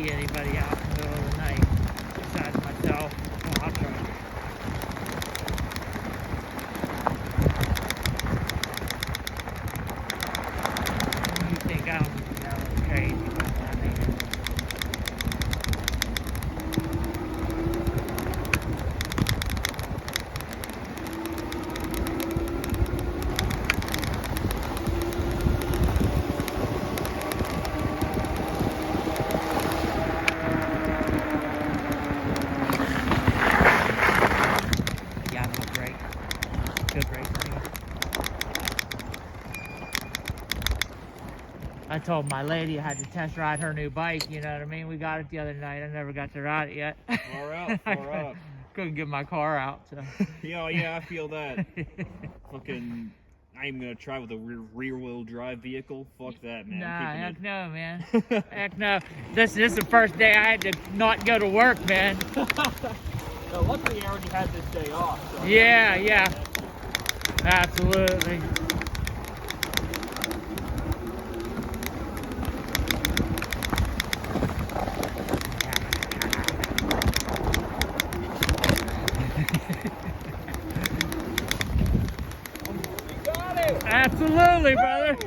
see anybody out in the middle of the night besides myself. Well, I'll try. You think I don't know, crazy, but I think yeah, good break. Good break for me. I told my lady I had to test ride her new bike, you know what I mean? We got it the other night. I never got to ride it yet. Far out, far out. Couldn't get my car out, so. Yeah, I feel that. Fucking, I ain't gonna try with a rear-wheel drive vehicle. Fuck that, man. Nah, heck it. no, man. Heck no. This is the first day I had to not go to work, man. No, luckily I already had this day off. So Yeah. Absolutely. You got it! Absolutely, brother.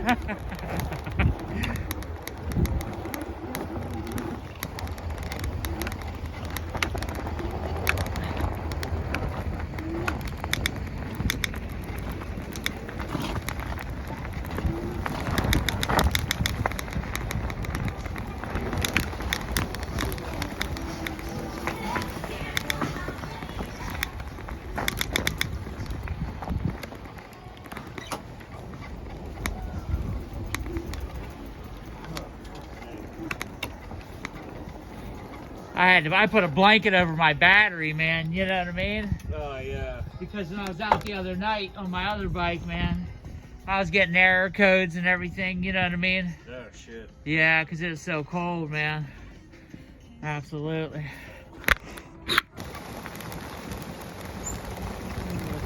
I put a blanket over my battery, man. You know what I mean? Oh, yeah. Because when I was out the other night on my other bike, man, I was getting error codes and everything. You know what I mean? Oh, shit. Yeah, because it was so cold, man. Absolutely. I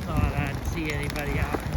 thought I'd see anybody out